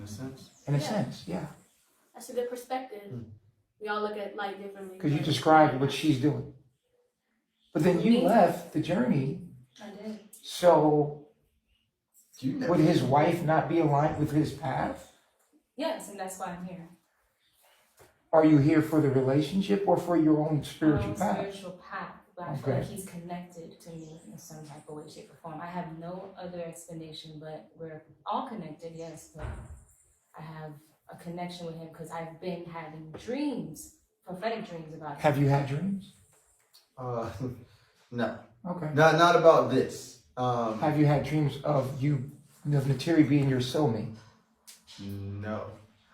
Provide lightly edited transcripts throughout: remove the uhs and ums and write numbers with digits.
In a sense. In a sense, yeah. That's a good perspective. We all look at life differently. Because you described what she's doing. But then you left the journey. I did. So You would his wife not be aligned with his path? Yes, and that's why I'm here. Are you here for the relationship or for your own spiritual path? Spiritual path. But I feel like he's connected to me in some type of way, shape, or form. I have no other explanation, but we're all connected, yes. But I have a connection with him because I've been having dreams, prophetic dreams about him. Have you had dreams? No. Okay. Not about this. Have you had dreams of you, the material being your soulmate? No.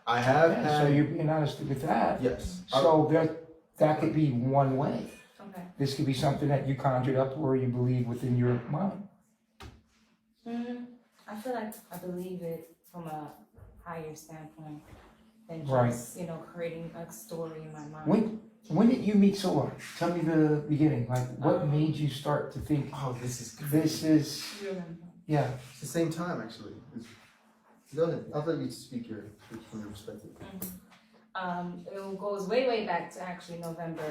I have had. So you're being honest with that. Yes. So that could be one way. Okay. This could be something that you conjured up or you believe within your mind. I feel like I believe it from a higher standpoint than just, creating a story in my mind. When did you meet Solar? Tell me the beginning. Like, what made you start to think, Oh, this is You remember? yeah. It's the same time, actually. Go ahead. I'll let you speak from your perspective. It goes way, way back to actually November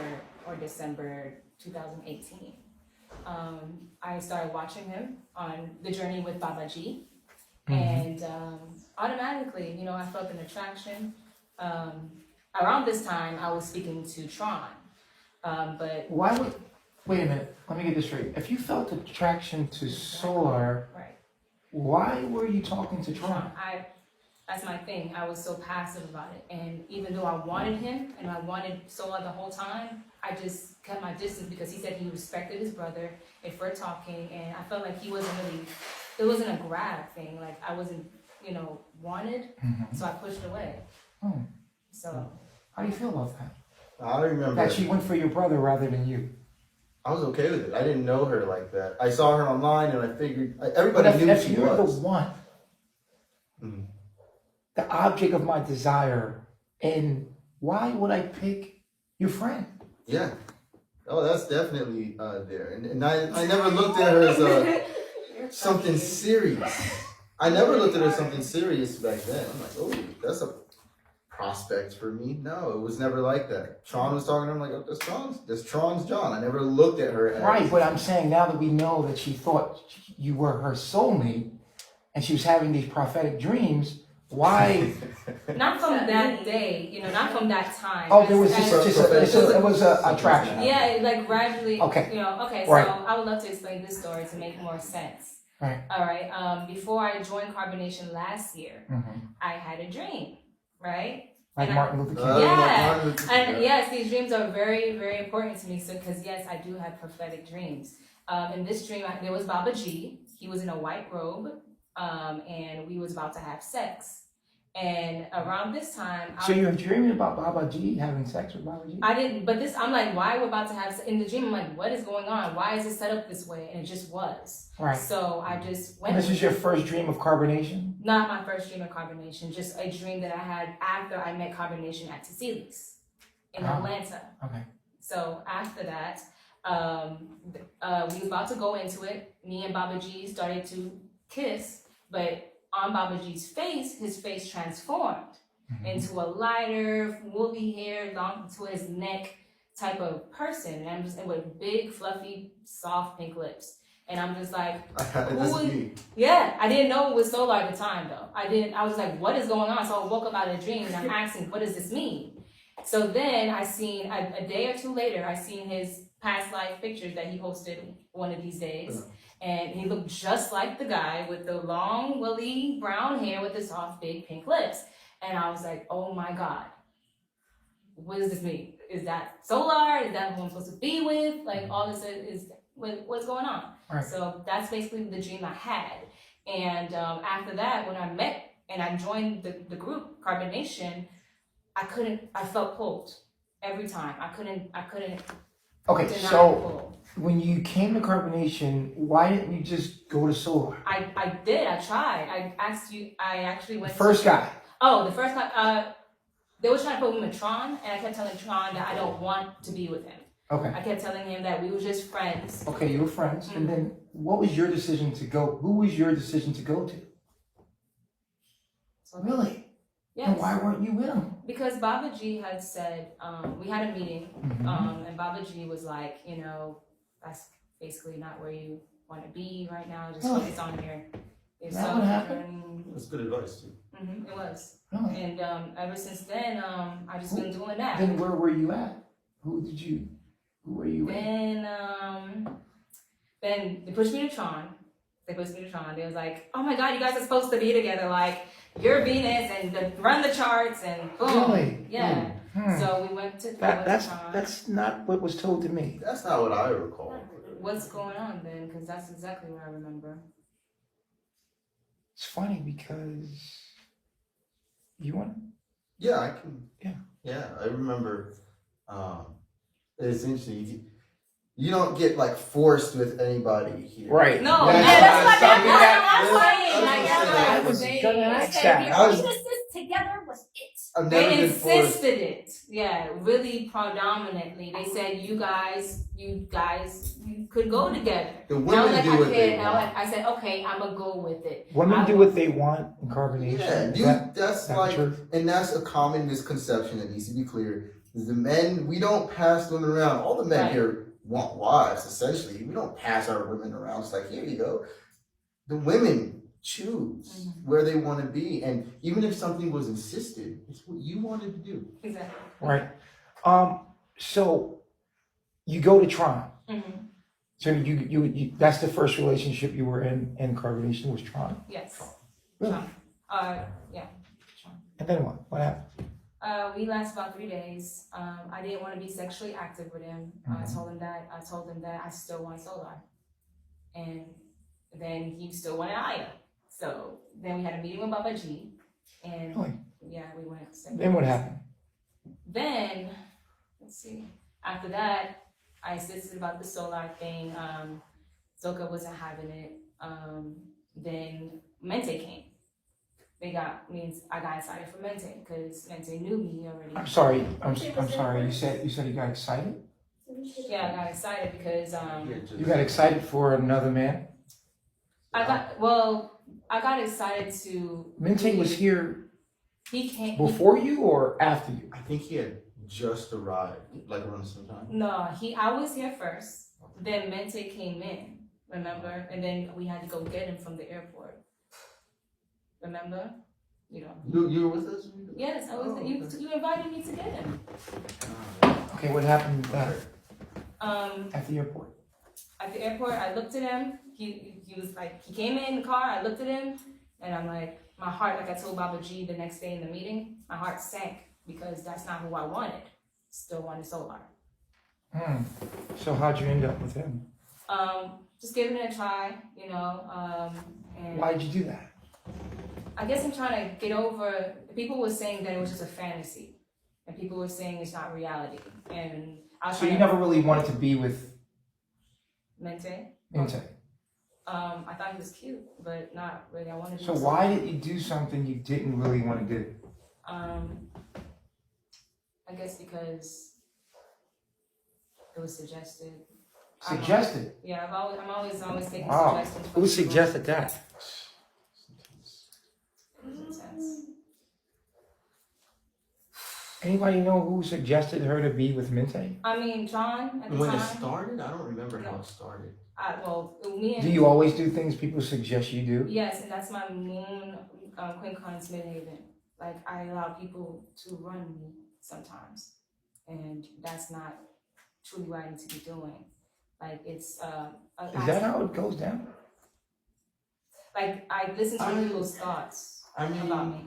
or December 2018. I started watching him on the journey with Baba G. And automatically, I felt an attraction. Around this time, I was speaking to Tron. But wait a minute, let me get this straight. If you felt attraction to Solar, right. Why were you talking to Tron? That's my thing. I was so passive about it. And even though I wanted him and I wanted Solar the whole time, I just kept my distance because he said he respected his brother if we're talking. And I felt like it wasn't a grab thing. Like I wasn't, wanted. So I pushed away. Oh. So. How do you feel about that? I remember that she went for your brother rather than you. I was okay with it. I didn't know her like that. I saw her online and I figured everybody knew she you're was. the one, the object of my desire, and why would I pick your friend? Yeah. Oh, that's definitely there. And I never looked at her as something serious. I never looked at her as something serious back then. I'm like, oh, that's a prospect for me. No, it was never like that. Tron was talking to him like, oh, that's Tron's John. I never looked at her as... Right, but I'm saying now that we know that she thought you were her soulmate and she was having these prophetic dreams, why... Not from that day, not from that time. Oh, there was it was an attraction. Yeah, like gradually, okay. So I would love to explain this story to make more sense. Right. All right, before I joined Carbonation last year, I had a dream. Right? Like Martin Luther King. Yeah. And yes, these dreams are very, very important to me. So, because yes, I do have prophetic dreams. In this dream, there was Baba G. He was in a white robe, and we was about to have sex. And around this time, so you're dreaming about Baba G having sex with Baba G? I didn't. But I'm like, why we're about to have in the dream? I'm like, what is going on? Why is it set up this way? And it just was. Right. So I just went. And this is your first dream of carbonation? Not my first dream of Carbonation, just a dream that I had after I met Carbonation at Cecili's in Atlanta. Okay. So after that, we was about to go into it. Me and Baba G started to kiss, but on Baba G's face, his face transformed into a lighter, woolly hair, long to his neck type of person. And I'm just with big, fluffy, soft pink lips. And I'm just like, yeah, I didn't know it was Solar at the time though. I was like, what is going on? So I woke up out of the dream and I'm asking, what does this mean? So then I seen, a day or two later, I seen his past life pictures that he posted one of these days. And he looked just like the guy with the long, woolly, brown hair with the soft, big, pink lips. And I was like, oh my God, what does this mean? Is that Solar? Is that who I'm supposed to be with? Like all this is what's going on? Right. So that's basically the dream I had. And after that, when I met and I joined the group Carbonation, I felt pulled every time. I couldn't. Okay, so when you came to Carbonation, why didn't you just go to Solar? I did. I tried. I asked you. I actually went. The first guy. Oh, the first guy. They were trying to put him in Tron, and I kept telling Tron that I don't want to be with him. Okay. I kept telling him that we were just friends. Okay, you were friends. And then what was your decision to go? Who was your decision to go to? So, really? Yes. And why weren't you with him? Because Baba G had said, we had a meeting, and Baba G was like, you know, that's basically not where you want to be right now. Just focus on your yourself. That's good advice too. It was. Really? And ever since then, I just been doing that. Then where were you at? Who were you with? Then they pushed me to Tron. They was like, oh my God, you guys are supposed to be together. Like, you're Venus and run the charts and boom. Really? Yeah. So we went to Tron. That's not what was told to me. That's not what I recall. What's going on then? Because that's exactly what I remember. It's funny because you want. Yeah, I can. Yeah. Yeah, I remember. It's interesting. You don't get like forced with anybody here. Right. No, Yeah, that's what I was gonna ask that. Together was it. I've never They been forced. insisted it. Yeah, really predominantly. They said you guys, you could go together. The And I was women like, do I what they can't. want. I said, okay, I'm gonna go with it. Women do what they want in carbonation. Yeah, Is that that's the like, truth? and that's a common misconception that needs to be clear. Is the men, we don't pass women around. All the men Right. here want wives, essentially. We don't pass our women around. It's like, here you go. The women choose where they want to be. And even if something was insisted, it's what you wanted to do. Exactly. Right. So you go to Tron. So you that's the first relationship you were in carbonation was Tron. Yes. Really? Yeah. And then what? What happened? We lasted about 3 days. I didn't want to be sexually active with him. I told him that I still want Solar. And then he still wanted Aya. So then we had a meeting with Baba G. And Really? yeah, we went. Then what happened? Then, let's see. After that, I insisted about the Solar thing. Zoka wasn't having it. Then Mente came. I got excited for Mente because Mente knew me already. I'm sorry. You said you got excited? Yeah, I got excited because You got excited for another man? I got excited to. Mente was here He came before you or after you? I think he had just arrived, like around the same time. No, I was here first. Then Mente came in, remember? And then we had to go get him from the airport. Remember? You know. You were with us? Yes, I was. Oh, You okay. invited me to get him. Okay, what happened at the airport? At the airport, I looked at him. He was like, he came in the car. I looked at him, and I'm like, my heart, like I told Baba G the next day in the meeting, my heart sank because that's not who I wanted. Still wanted Solar. So how'd you end up with him? Just giving it a try, you know. And Why'd you do that? I guess I'm trying to get over. People were saying that it was just a fantasy, and people were saying it's not reality. And I was So you never really wanted to be with Mente. Mente. I thought he was cute, but not really. I wanted. So why did you do something you didn't really want to do? I guess because it was suggested. Suggested? Yeah, I'm always taking Wow. suggestions. Who suggested that? It was intense. Anybody know who suggested her to be with Mente? I mean, John at the When time. it started? I don't remember how it started. Me and Do you always do things people suggest you do? Yes, and that's my moon quincun's midhaven. Like I allow people to run me sometimes, and that's not truly what I need to be doing. Like it's Is that how it goes down? like I listen to people's thoughts about me.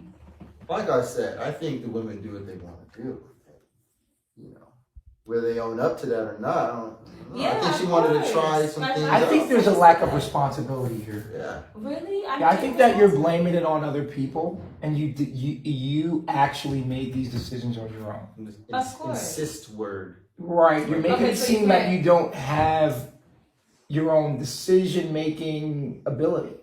Like I said, I think the women do what they want to do. You know, whether they own up to that or not, I don't know. Yeah, I think she of wanted course. to try some Like, things I out. think there's a lack of responsibility here. Yeah. Really? I think that you're blaming it on other people, and you actually made these decisions on your own. Of course. Insist word. Right. You're making Okay, it so seem you like can't- you don't have your own decision-making ability,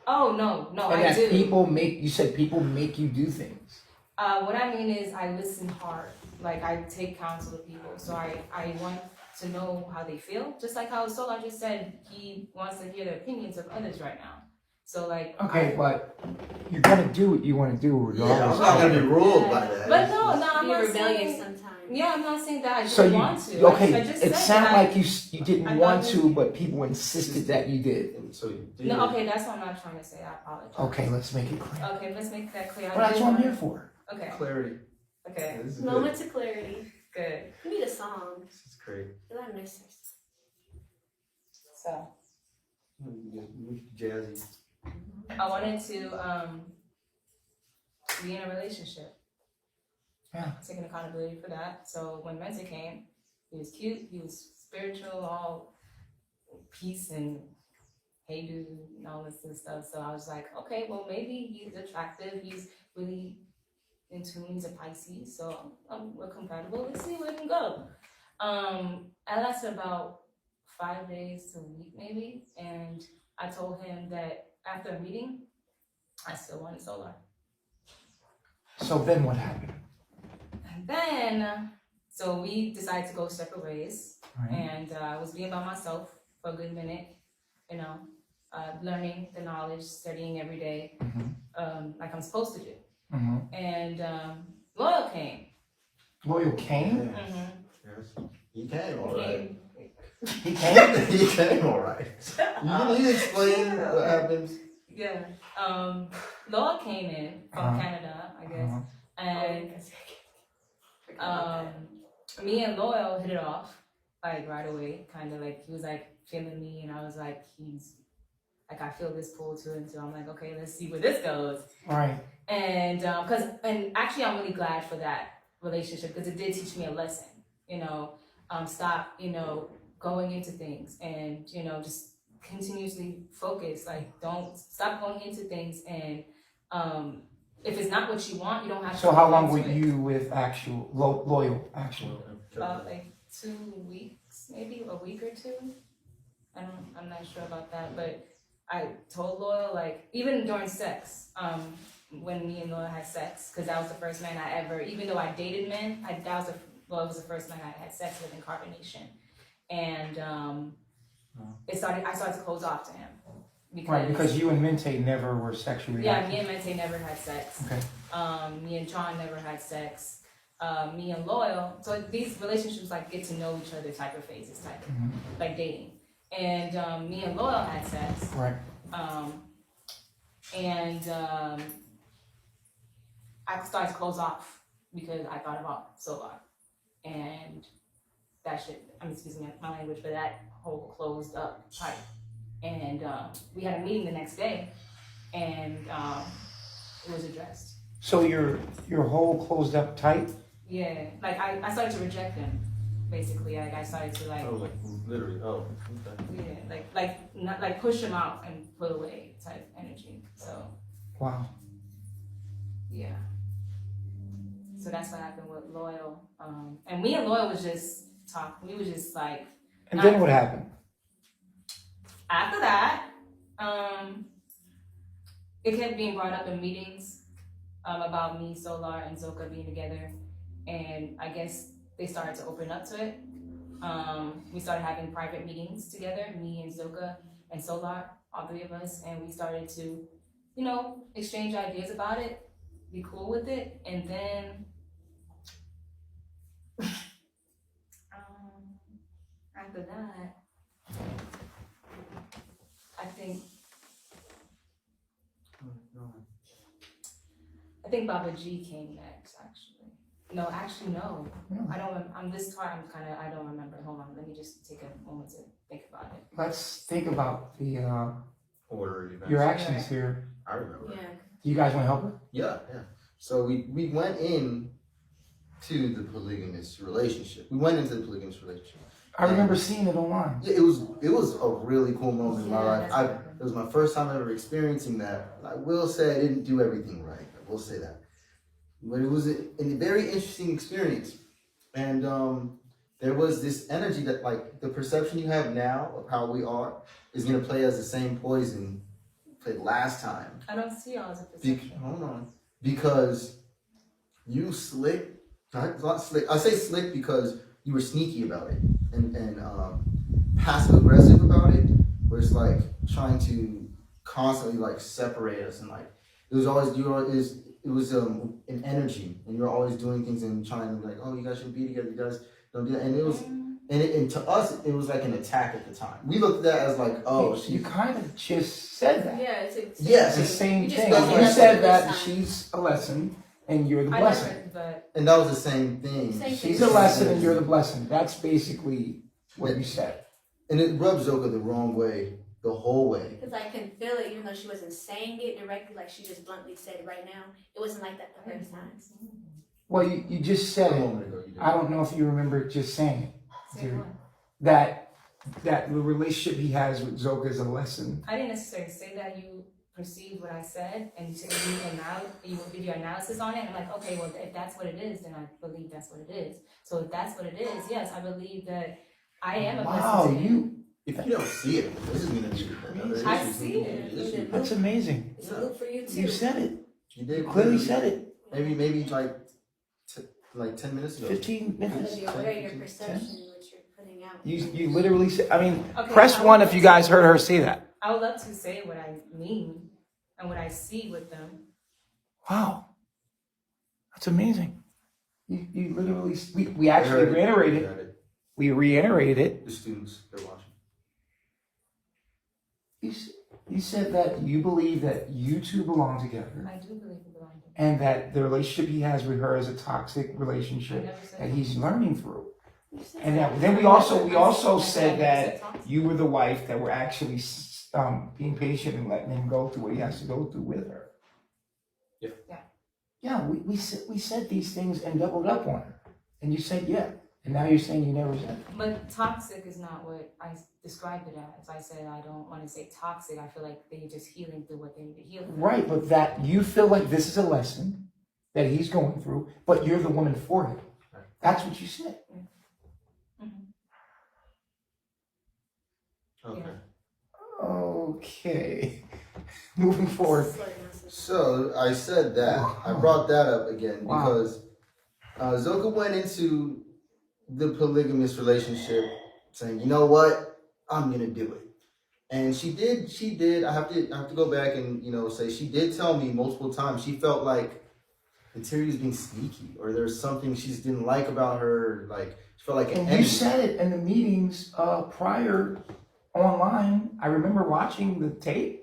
Oh no, and I that do. people make you do things. What I mean is I listen hard. Like I take counsel of people, so I want to know how they feel. Just like how Solar just said, he wants to hear the opinions of others right now. So like. Okay, but you're gonna do what you want to do Yeah, regardless. I'm not gonna be ruled by that. But no, I'm Be not rebellious saying. sometimes. Yeah, I'm not saying that I So didn't you want to. okay? I just It said sounded that like you didn't I want thought to, this- but people insisted that you did. So you did. No, okay, that's what I'm not trying to say. I apologize. Okay, let's make it clear. Okay, let's make that clear. Well, that's what I'm here for. Okay. Clarity. Okay. Yeah, this is good. Moments of clarity. Good. We need a song. This is great. A lot of nice songs. So Jazzy. I wanted to be in a relationship. Yeah. Taking accountability for that. So when Mensa came, he was cute, he was spiritual, all peace and hey dude and all this and stuff. So I was like, okay, well maybe he's attractive, he's really in tune, he's a Pisces, so we're compatible. Let's see where we can go. I lasted about 5 days to a week maybe, and I told him that after a meeting, I still wanted solar. So then what happened? And then, so we decided to go separate ways, Right. and I was being by myself for a good minute, you know, learning the knowledge, studying every day, like I'm supposed to do. And Loyal came. Loyal came? Yes. He came all He right. He came? He came all right. You explain what happened? Yeah. Loyal came in from Canada, I guess, and me and Loyal hit it off like right away. Kind of like he was like feeling me, and I was like, he's like I feel this pull to him, so I'm like, okay, let's see where this goes. Right. And and actually I'm really glad for that relationship because it did teach me a lesson. You know, stop, you know, going into things and, you know, just continuously focus. Like don't stop going into things, and if it's not what you want, you don't have to. So how long go were into it. you with actual Loyal actually? About like 2 weeks, maybe a week or two. I'm not sure about that, but I told Loyal, like, even during sex, when me and Loyal had sex, because that was the first man I ever, even though I dated men, Loyal was the first man I had sex with in carbonation. And I started to close off to him. Because you and Mente never were sexually Yeah, active. me and Mente never had sex. Okay. Me and John never had sex. Me and Loyal, so these relationships like get to know each other type of phases, type of, like dating. And me and Loyal had sex. Right. I started to close off because I thought about Solar. And that shit, excuse me, my language, but that whole closed up type. And we had a meeting the next day, and it was addressed. So your whole closed up tight? Yeah, like I started to reject him, basically. Like I started to like, Oh, like literally. Oh, okay. yeah, like not like push him out and put away type energy. So Wow. yeah. So that's what happened with Loyal. And me and Loyal was just talking. We were just like. And then what happened? After that, it kept being brought up in meetings about me, Solar, and Zoka being together. And I guess they started to open up to it. We started having private meetings together, me and Zoka and Solar, all three of us. And we started to, you know, exchange ideas about it, be cool with it. And then after that, I think Baba G came next, actually. No, Yeah. I don't. This part. I don't remember. Hold on. Let me just take a moment to think about it. Let's think about the Order of events. your actions here. I remember. Yeah. Do you guys want to help her? Yeah. So we went in to the polygamous relationship. I remember seeing it online. Yeah, it was a really cool moment in my Yeah, life. that's what happened. It was my first time ever experiencing that. I will say I didn't do everything right. I will say that. But it was a very interesting experience. And there was this energy that, like, the perception you have now of how we are is going to play as the same poison played last time. I don't see y'all as a perception. Hold on. Because you slick, not slick. I say slick because you were sneaky about it and passive aggressive about it, where it's like trying to constantly like separate us, and like it was always an energy, and you're always doing things and trying to be like, oh, you guys shouldn't be together, you guys don't do that, and it was. And to us, it was like an attack at the time. We looked at that as like, oh, you kind of just said that. Yeah, it's Yes. It's the same You just thing. don't You think said that's that the she's a lesson and you're the I blessing. never, but and that was the same thing. Same She's thing. a lesson and you're the blessing. That's basically what you said. And it rubbed Zoka the wrong way the whole way. Because I can feel it, even though she wasn't saying it directly, like she just bluntly said it right now. It wasn't like that the first time. Well, you just said A it. moment ago, you did. I don't know if you remember just saying it. say what? That the relationship he has with Zoka is a lesson. I didn't necessarily say that. You perceived what I said, and you said you did your analysis on it. And I'm like, okay, well, if that's what it is, then I believe that's what it is. So if that's what it is, yes, I believe that I am a Wow, blessing to him. If you don't see it, this is gonna be another issue. I see it. Issue. That's amazing. It's a loop for you too. You said it. You did You clearly said it. Maybe like 10 minutes ago. 15 You minutes. gotta be aware of your perception, what you're putting out. You literally said, I mean, Okay, press I one would if you love guys heard her say that. I would love to say what I mean and what I see with them. Wow. That's amazing. You literally, we actually reiterated it. We reiterated it. The students, they're watching. You said that you believe that you two belong together I do believe we belong together. and that the relationship he has with her is a toxic I relationship never said that he's learning through. You said And that. then we also I said never that toxic. you were the wife that were actually being patient and letting him go through what he has to go through with her. Yeah. Yeah. Yeah, we said these things and doubled up on her. And you said yeah. And now you're saying you never said it. But toxic is not what I described it as. I said I don't want to say toxic. I feel like they're just healing through what they need to heal through. Right, but that you feel like this is a lesson that he's going through, but you're the woman for him. That's what you said. Okay. Okay. Moving forward. So I said that. I brought that up again Wow. because Zoka went into the polygamous relationship saying, you know what, I'm gonna do it. And she did. I have to go back and say she did tell me multiple times she felt like Interior was being sneaky, or there's something she just didn't like about her. Like she felt like an And enemy. you said it in the meetings prior online. I remember watching the tape.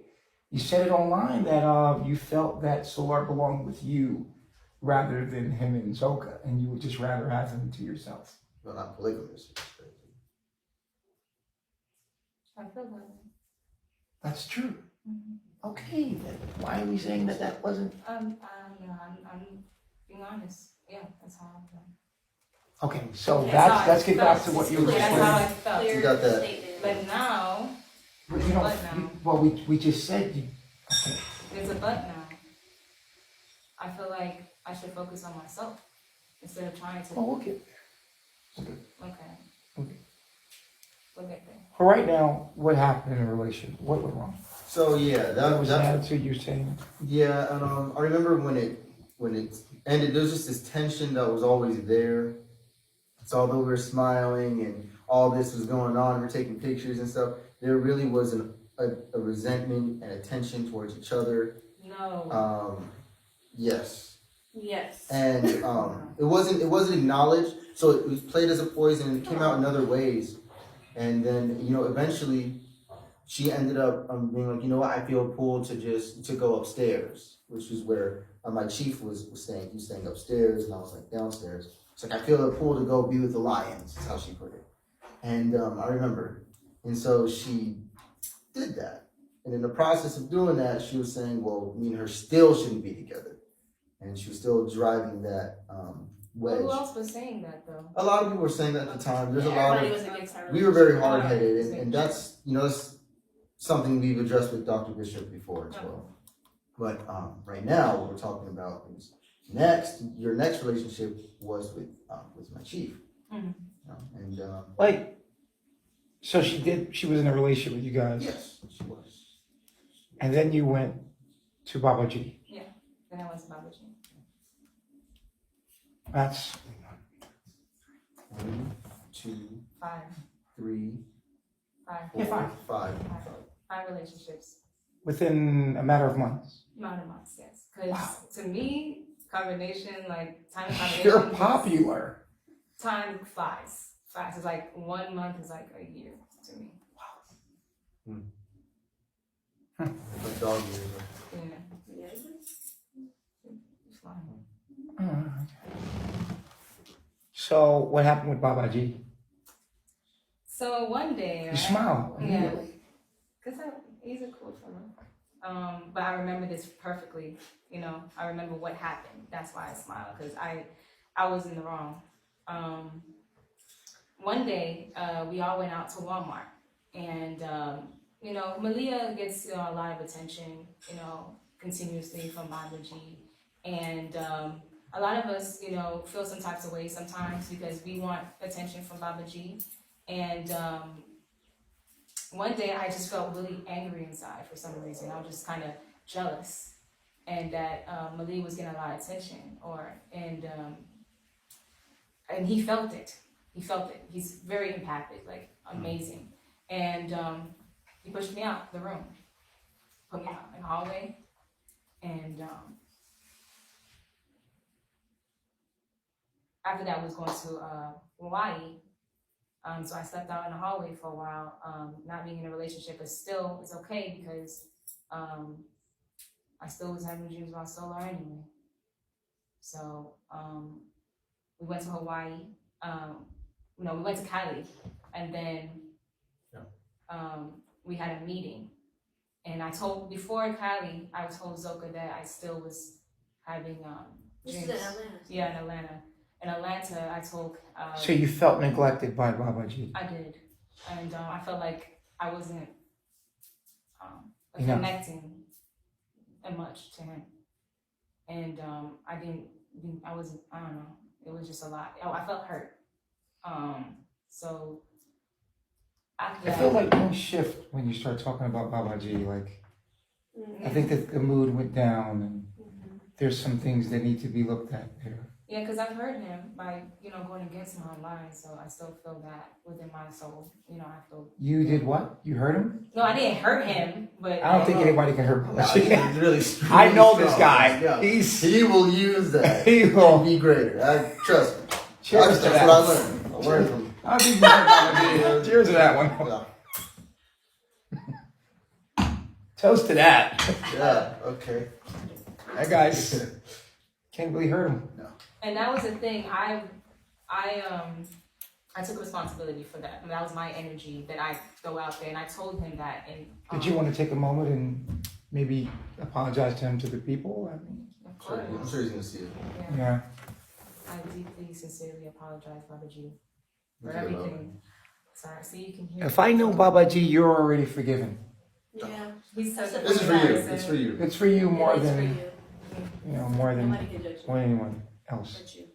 You said it online that you felt that Solar belonged with you rather than him and Zoka, and you would just rather have him to yourself. Well, not polygamous. I feel that. That's true. Mm-hmm. Okay, then why are we saying that wasn't? I'm being honest. Yeah, that's how I feel. Okay, so That's how I let's get back to felt. what you were That's saying. how I felt. You got that. Statement. But now, But you don't. What now? Well, we just said you. Okay. there's a but now. I feel like I should focus on myself instead of trying to. Well, we'll get there. Okay. Okay. We'll get there. For right now, what happened in the relationship? What went wrong? So yeah, That was the that attitude you're saying. yeah, and I remember when it ended. There was just this tension that was always there. So although we were smiling and all this was going on, we're taking pictures and stuff, there really was a resentment and a tension towards each other. No. Yes. Yes. And it wasn't acknowledged, so it was played as a poison, and it came out in other ways. And then eventually she ended up being like, you know what, I feel pulled to go upstairs, which is where my chief was staying. He was staying upstairs, and I was like downstairs. It's like I feel a pull to go be with the lions. Is how she put it. And I remember, and so she did that. And in the process of doing that, she was saying, well, me and her still shouldn't be together. And she was still driving that wedge. Who else was saying that though? A lot of people were saying that at the time. There's a lot Everybody of, was against her we were very relationship. hard-headed, and that's, that's something we've addressed with Dr. Bishop before as well. But right now, what we're talking about is your next relationship was with my chief. Mhm. And Like, so she was in a relationship with you guys, yes, she was. and then you went to Babaji. Then I was Babaji. That's 1, 2, 5. 3, Five. Yeah, 5. 5. Five relationships. within a matter of months. Amount of months, yes. Because Wow. to me, combination, like time You're combination. popular. Time flies. Flies. It's like 1 month is like a year to me. Like dog years. Yeah. Yeah. It's flying. So what happened with Babaji? So one day, You right? smile Yeah. immediately. Because he's a cool fellow. But I remember this perfectly. You know, I remember what happened. That's why I smiled, because I was in the wrong. One day, we all went out to Walmart, and you know, Malia gets a lot of attention, you know, continuously from Baba G, and a lot of us, you know, feel some types of ways sometimes because we want attention from Baba G, and one day I just felt really angry inside for some reason. I was just kind of jealous, and that Malia was getting a lot of attention, and he felt it. He felt it. He's very empathic, like amazing. And he pushed me out the room, put me out in the hallway, and after that, we was going to Hawaii. So I stepped out in the hallway for a while, not being in a relationship, but still it's okay because I still was having dreams about solar anyway. So we went to Hawaii. No, we went to Cali, and then we had a meeting. And before Cali, I told Zoka that I still was having This dreams. is in Atlanta. Yeah, in Atlanta. In Atlanta, I told. So you felt neglected by Babaji. I did, and I felt like I wasn't Enough. connecting much to him, and I don't know. It was just a lot. I felt hurt. So after I feel like things shift when you start talking about Babaji. Like, I think that the mood went down, and there's some things that need to be looked at there. Yeah, because I've hurt him by, you know, going against him online, so I still feel that within my soul. You know, I feel. You did what? You hurt him? No, I didn't hurt him, but. I don't think anybody can hurt Nah, Babaji. he's really I know this strong. guy. Yeah. He will use that. He will. To be greater. Trust me. Cheers to That's that. what I learned. I learned from. I think you heard Babaji. Cheers to that one. Yeah. Toast to that. Yeah. Okay. That guy's can't really hurt him. And that was the thing. I took responsibility for that. And that was my energy that I throw out there. And I told him that. And Did you want to take a moment and maybe apologize to him, to the people? I mean, of course. I'm sure he's gonna see it. yeah. I deeply, sincerely apologize, Babaji, for Okay, everything. Sorry, see, you can hear. If I know Babaji, you're already forgiven. Yeah. He's such a This is for good you. person. It's for you. It's for you more It is for than you. more than Nobody can judge you anyone else. but you.